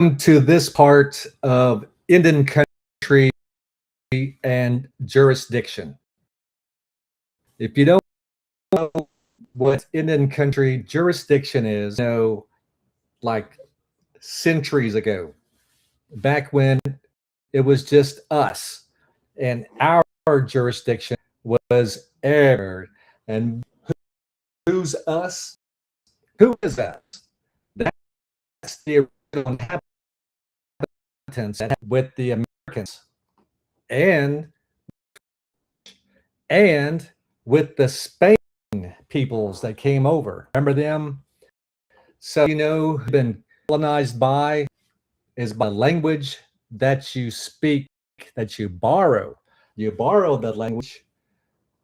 to this part of Indian country and jurisdiction. If you don't know what Indian country jurisdiction is, like centuries ago, back when it was just us and our jurisdiction was air. And who's us? Who is us? That's the original inhabitants with the Americans and with the Spain peoples that came over. Remember them? So been colonized by is by language that you speak, that you borrow. You borrow the language.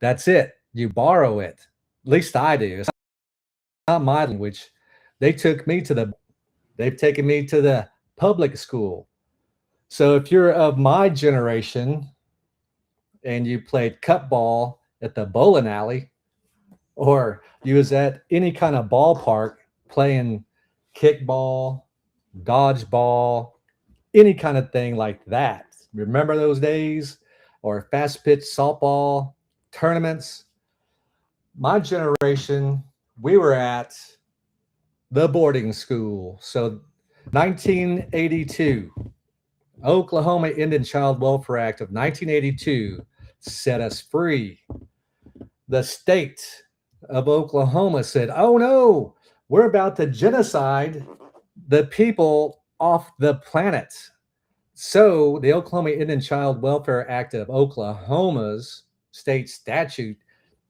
That's it. You borrow it. At least I do. It's not my language. They've taken me to the public school. So if you're of my generation and you played cup ball at the bowling alley, or you was at any kind of ballpark playing kickball, dodgeball, any kind of thing like that. Remember those days? Or fast pitch softball tournaments? My generation, we were at the boarding school. So 1982, Oklahoma Indian Child Welfare Act of 1982 set us free. The state of Oklahoma said, oh no, we're about to genocide the people off the planet. So the Oklahoma Indian Child Welfare Act of Oklahoma's state statute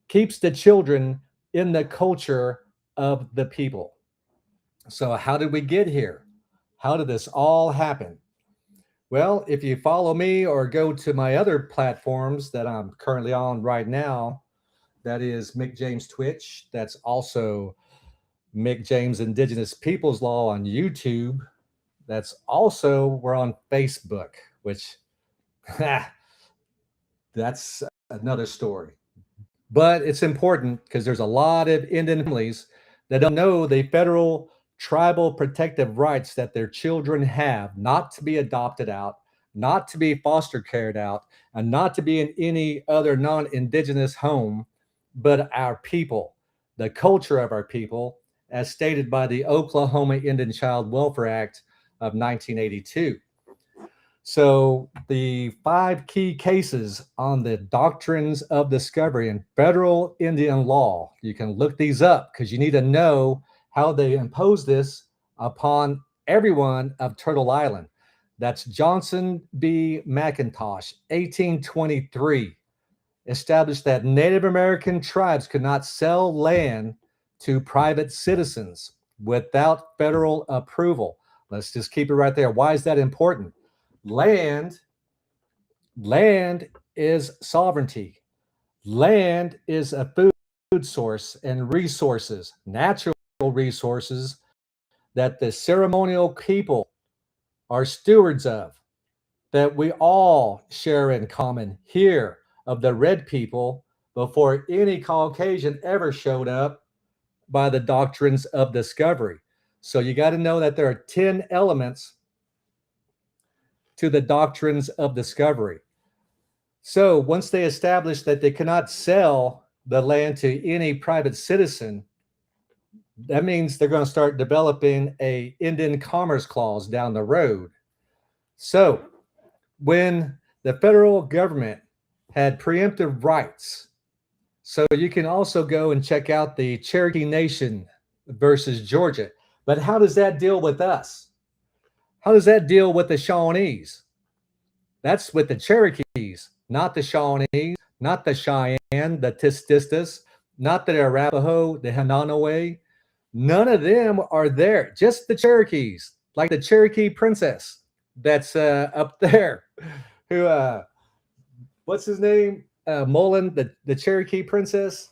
keeps the children in the culture of the people. So how did we get here? How did this all happen? Well, if you follow me or go to my other platforms that I'm currently on right now, that is Mick James Twitch. That's also Mick James Indigenous Peoples Law on YouTube. That's also, we're on Facebook, which that's another story. But it's important because there's a lot of Indian families that don't know the federal tribal protective rights that their children have, not to be adopted out, not to be foster cared out, and not to be in any other non-Indigenous home, but our people, the culture of our people, as stated by the Oklahoma Indian Child Welfare Act of 1982. So the 5 key cases on the doctrines of discovery in federal Indian law, you can look these up because you need to know how they impose this upon everyone of Turtle Island. That's Johnson B. McIntosh, 1823, established that Native American tribes could not sell land to private citizens without federal approval. Let's just keep it right there. Why is that important? Land is sovereignty. Land is a food source and resources, natural resources that the ceremonial people are stewards of, that we all share in common here of the red people before any Caucasian ever showed up by the doctrines of discovery. So you got to know that there are 10 elements to the doctrines of discovery. So once they establish that they cannot sell the land to any private citizen, that means they're going to start developing a Indian Commerce Clause down the road. So when the federal government had preemptive rights, so you can also go and check out the Cherokee Nation versus Georgia. But how does that deal with us? How does that deal with the Shawnees? That's with the Cherokees, not the Shawnees, not the Cheyenne, the Tististas, not the Arapaho, the Hananoe. None of them are there. Just the Cherokees, like the Cherokee princess that's up there. Who, what's his name? Mullen, the Cherokee princess.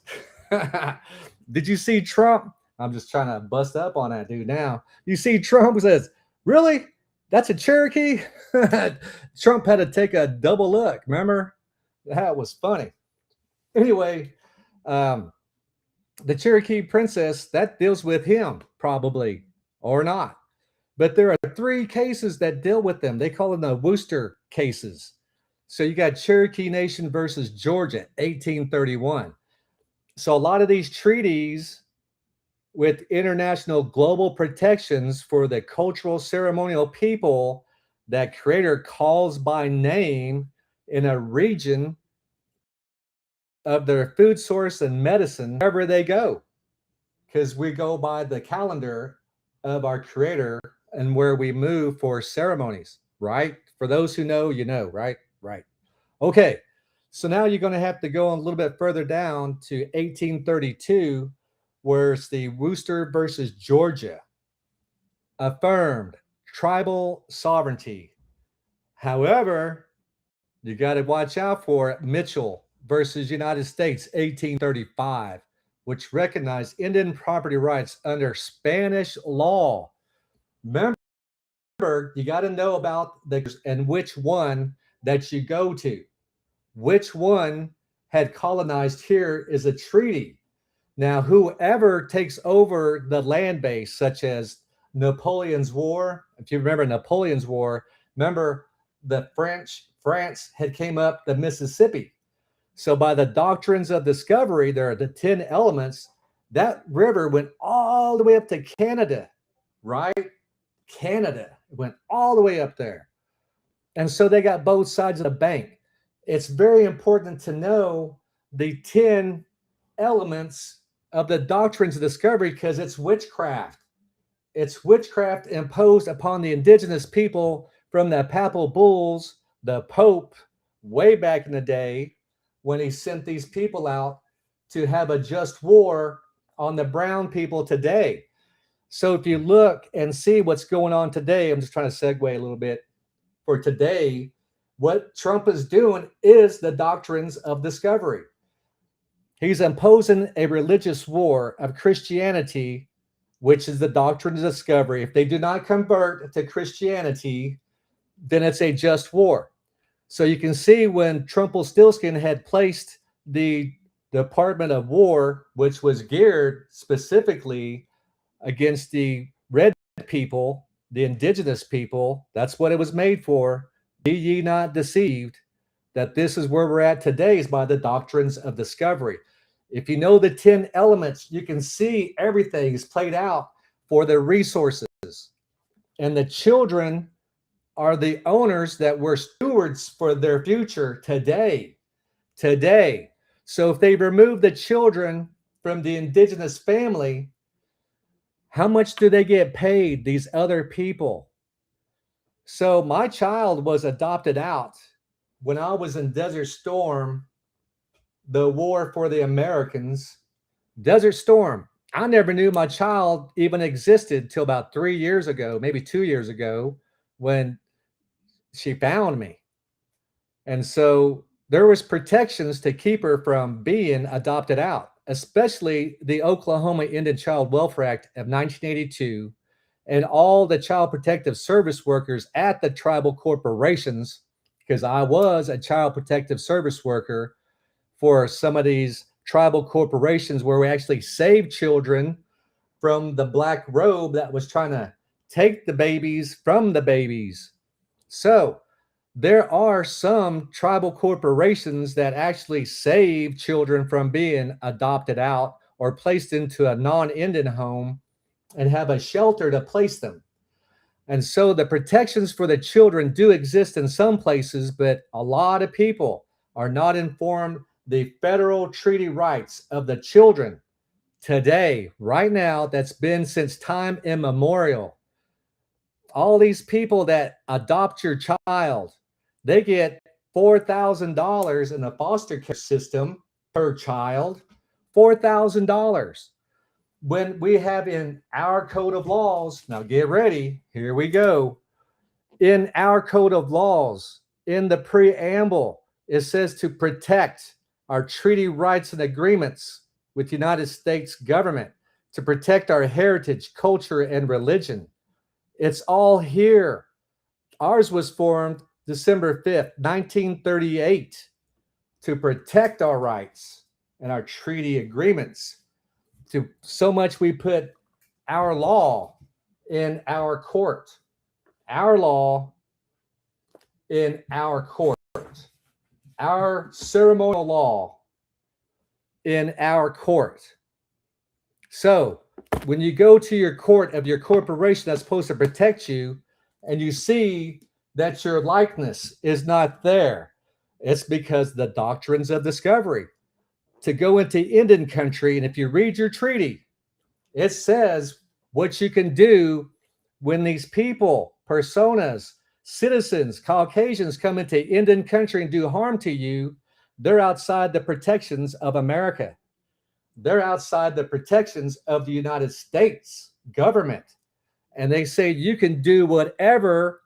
Did you see Trump? I'm just trying to bust up on that dude now. You see Trump says, really? That's a Cherokee? Trump had to take a double look. Remember? That was funny. Anyway, the Cherokee princess, that deals with him, probably, or not. But there are 3 cases that deal with them. They call them the Worcester cases. So you got Cherokee Nation versus Georgia, 1831. So a lot of these treaties with international global protections for the cultural ceremonial people that Creator calls by name in a region of their food source and medicine wherever they go, because we go by the calendar of our Creator and where we move for ceremonies, right? For those who know, you know, right? Right. Okay. So now you're going to have to go a little bit further down to 1832, where it's the Worcester versus Georgia affirmed tribal sovereignty. However, you got to watch out for Mitchell versus United States, 1835, which recognized Indian property rights under Spanish law. Remember, you got to know about the and which one that you go to. Which one had colonized here is a treaty. Now, whoever takes over the land base, such as Napoleon's War, if you remember Napoleon's War, remember the France had came up the Mississippi. So by the doctrines of discovery, there are the 10 elements. That river went all the way up to Canada, right? Canada went all the way up there. And so they got both sides of the bank. It's very important to know the 10 elements of the doctrines of discovery because it's witchcraft. It's witchcraft imposed upon the indigenous people from the papal bulls, the Pope, way back in the day when he sent these people out to have a just war on the brown people today. So if you look and see what's going on today, I'm just trying to segue a little bit for today. What Trump is doing is the doctrines of discovery. He's imposing a religious war of Christianity, which is the doctrine of discovery. If they do not convert to Christianity, then it's a just war. So you can see when Trumpelstiltskin had placed the Department of War, which was geared specifically against the red people, the indigenous people, that's what it was made for. Be ye not deceived that this is where we're at today is by the doctrines of discovery. If you know the 10 elements, you can see everything is played out for the resources. And the children are the owners that were stewards for their future today. Today. So if they remove the children from the indigenous family, how much do they get paid, these other people? So my child was adopted out when I was in Desert Storm, the war for the Americans. Desert Storm. I never knew my child even existed till about 3 years ago, maybe 2 years ago, when she found me. And so there was protections to keep her from being adopted out, especially the Oklahoma Indian Child Welfare Act of 1982 and all the child protective service workers at the tribal corporations, because I was a child protective service worker for some of these tribal corporations where we actually saved children from the black robe that was trying to take the babies from the babies. So there are some tribal corporations that actually save children from being adopted out or placed into a non-Indian home and have a shelter to place them. And so the protections for the children do exist in some places, but a lot of people are not informed the federal treaty rights of the children today, right now, that's been since time immemorial. All these people that adopt your child, they get $4,000 in the foster care system per child, $4,000. When we have in our code of laws, now get ready, here we go. In our code of laws, in the preamble, it says to protect our treaty rights and agreements with the United States government, to protect our heritage, culture, and religion. It's all here. Ours was formed December 5th, 1938, to protect our rights and our treaty agreements. To so much we put our law in our court, our law in our court, our ceremonial law in our court. So when you go to your court of your corporation that's supposed to protect you, and you see that your likeness is not there, it's because the doctrines of discovery. To go into Indian country, and if you read your treaty, it says what you can do when these people, personas, citizens, Caucasians come into Indian country and do harm to you. They're outside the protections of America. They're outside the protections of the United States government. And they say you can do whatever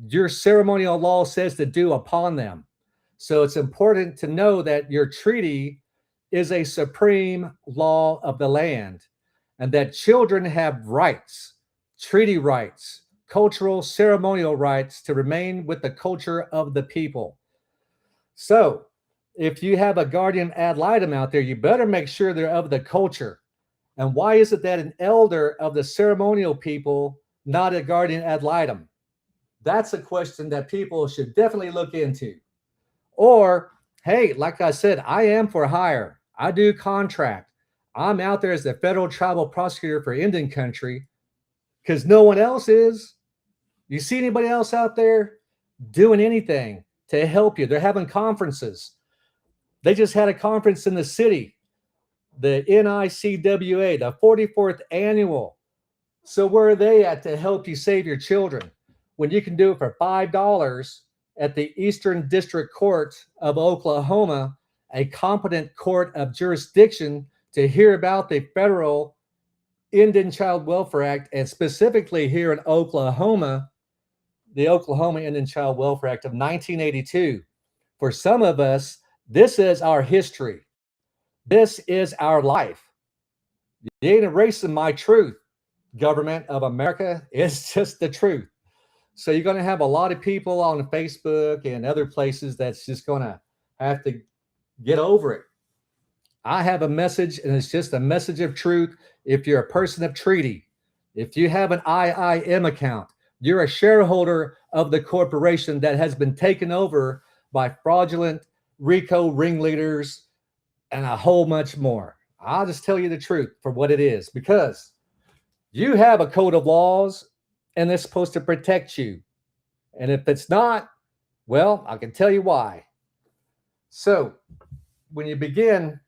your ceremonial law says to do upon them. So it's important to know that your treaty is a supreme law of the land, and that children have rights, treaty rights, cultural, ceremonial rights to remain with the culture of the people. So if you have a guardian ad litem out there, you better make sure they're of the culture. And why is it that an elder of the ceremonial people, not a guardian ad litem? That's a question that people should definitely look into. Or, hey, like I said, I am for hire. I do contract. I'm out there as the federal tribal prosecutor for Indian country because no one else is. You see anybody else out there doing anything to help you? They're having conferences. They just had a conference in the city, the NICWA, the 44th annual. So where are they at to help you save your children when you can do it for $5 at the Eastern District Court of Oklahoma, a competent court of jurisdiction to hear about the federal Indian Child Welfare Act, and specifically here in Oklahoma, the Oklahoma Indian Child Welfare Act of 1982. For some of us, this is our history. This is our life. You ain't erasing my truth, government of America. It's just the truth. So you're going to have a lot of people on Facebook and other places that's just going to have to get over it. I have a message, and it's just a message of truth. If you're a person of treaty, if you have an IIM account, you're a shareholder of the corporation that has been taken over by fraudulent RICO ringleaders and a whole much more. I'll just tell you the truth for what it is, because you have a code of laws and it's supposed to protect you. And if it's not, well, I can tell you why. So when you begin,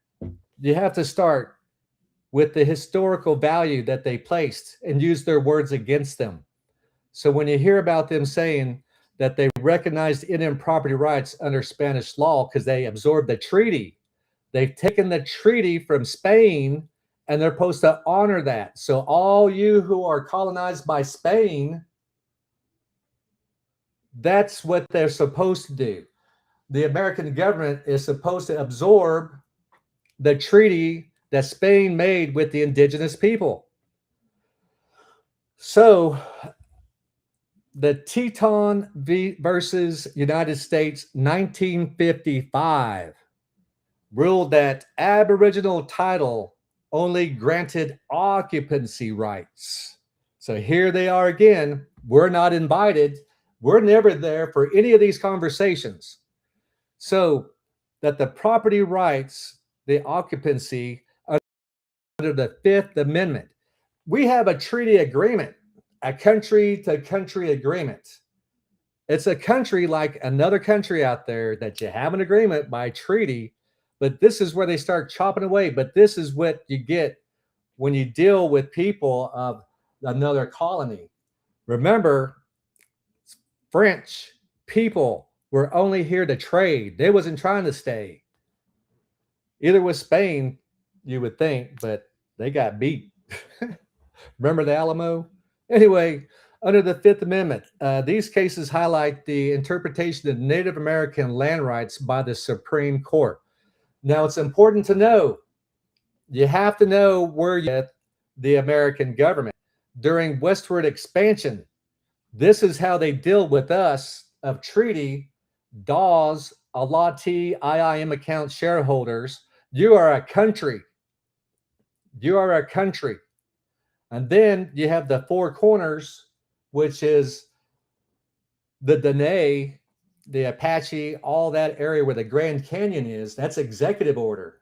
you have to start with the historical value that they placed and use their words against them. So when you hear about them saying that they recognized Indian property rights under Spanish law because they absorbed the treaty, they've taken the treaty from Spain and they're supposed to honor that. So all you who are colonized by Spain, that's what they're supposed to do. The American government is supposed to absorb the treaty that Spain made with the indigenous people. So the Teton versus United States 1955 ruled that Aboriginal title only granted occupancy rights. So here they are again. We're not invited. We're never there for any of these conversations. So that the property rights, the occupancy under the Fifth Amendment, we have a treaty agreement, a country to country agreement. It's a country like another country out there that you have an agreement by treaty, but this is where they start chopping away. But this is what you get when you deal with people of another colony. Remember, French people were only here to trade. They wasn't trying to stay. Either with Spain, you would think, but they got beat. Remember the Alamo? Anyway, under the Fifth Amendment, these cases highlight the interpretation of Native American land rights by the Supreme Court. Now, it's important to know, you have to know where you're with the American government. During westward expansion, this is how they deal with us of treaty, DAWs, Alati, IIM account shareholders. You are a country. You are a country. And then you have the Four Corners, which is the Dene, the Apache, all that area where the Grand Canyon is. That's executive order.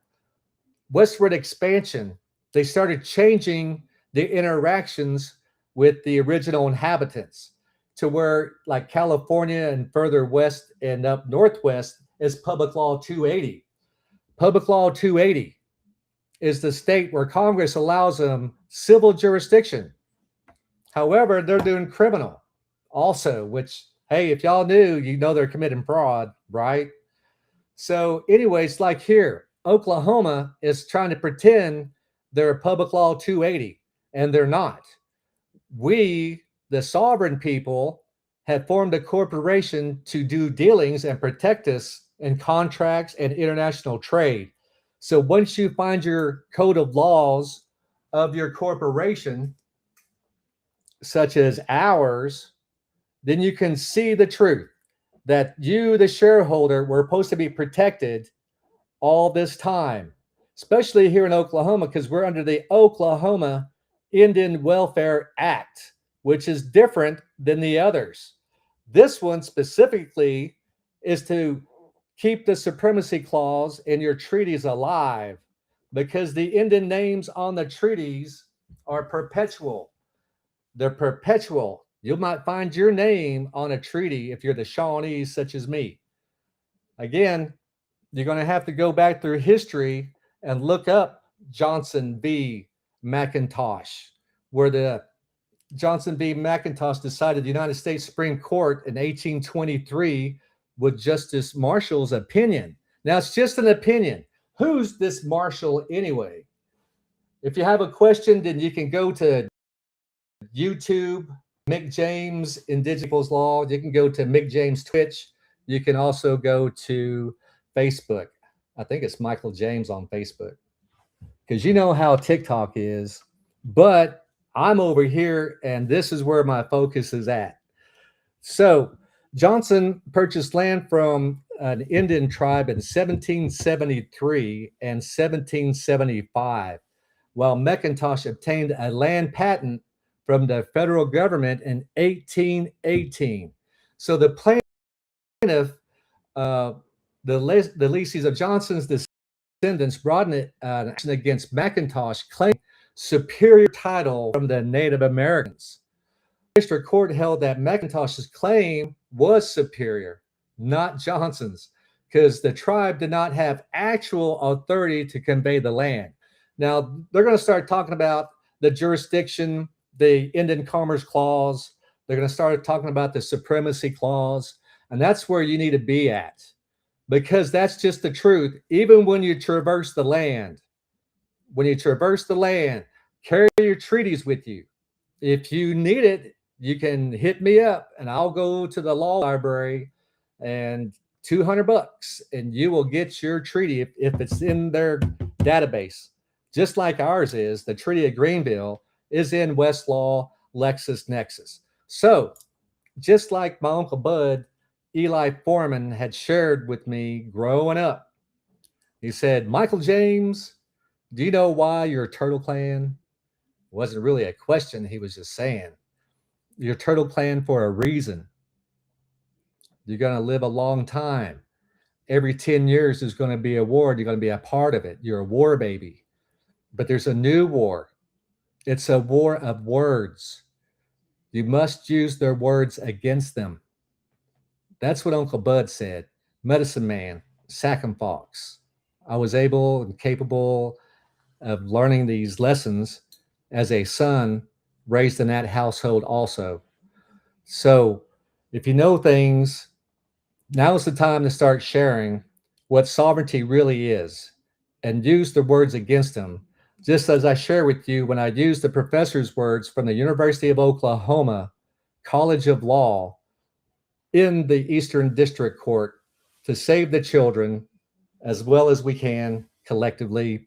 Westward expansion, they started changing the interactions with the original inhabitants to where, like California and further west and up northwest, is Public Law 280. Public Law 280 is the state where Congress allows them civil jurisdiction. However, they're doing criminal also, which, hey, if y'all knew, you know they're committing fraud, right? So, anyways, like here, Oklahoma is trying to pretend they're a Public Law 280, and they're not. We, the sovereign people, have formed a corporation to do dealings and protect us in contracts and international trade. So once you find your code of laws of your corporation, such as ours, then you can see the truth that you, the shareholder, were supposed to be protected all this time, especially here in Oklahoma, because we're under the Oklahoma Indian Welfare Act, which is different than the others. This one specifically is to keep the supremacy clause in your treaties alive, because the Indian names on the treaties are perpetual. They're perpetual. You might find your name on a treaty if you're the Shawnees, such as me. Again, you're going to have to go back through history and look up Johnson v. McIntosh, where the Johnson v. McIntosh decided the United States Supreme Court in 1823 with Justice Marshall's opinion. Now, it's just an opinion. Who's this Marshall anyway? If you have a question, then you can go to YouTube, Mick James, Indigenous Peoples Law. You can go to Mick James Twitch. You can also go to Facebook. I think it's Michael James on Facebook, because you know how TikTok is. But I'm over here, and this is where my focus is at. So Johnson purchased land from an Indian tribe in 1773 and 1775, while McIntosh obtained a land patent from the federal government in 1818. So the plaintiff, the lessees of Johnson's descendants, brought an action against McIntosh, claiming superior title from the Native Americans. The district court held that McIntosh's claim was superior, not Johnson's, because the tribe did not have actual authority to convey the land. Now, they're going to start talking about the jurisdiction, the Indian Commerce Clause. They're going to start talking about the Supremacy Clause, and that's where you need to be at, because that's just the truth. Even when you traverse the land, carry your treaties with you. If you need it, you can hit me up and I'll go to the law library, and $200 and you will get your treaty if it's in their database. Just like ours is, the Treaty of Greenville is in Westlaw, LexisNexis. So just like my Uncle Bud, Eli Foreman, had shared with me growing up, he said, Michael James, do you know why you're a Turtle Clan? It wasn't really a question. He was just saying, you're Turtle Clan for a reason. You're going to live a long time. Every 10 years, there's going to be a war. You're going to be a part of it. You're a war baby. But there's a new war. It's a war of words. You must use their words against them. That's what Uncle Bud said. Medicine Man, Sack and Fox. I was able and capable of learning these lessons as a son raised in that household also. So if you know things, now's the time to start sharing what sovereignty really is and use the words against them. Just as I share with you when I used the professor's words from the University of Oklahoma College of Law in the Eastern District Court to save the children as well as we can collectively.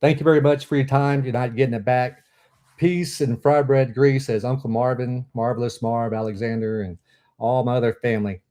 Thank you very much for your time. You're not getting it back. Peace and fry bread grease, as Uncle Marvin, Marvelous Marv, Alexander, and all my other family.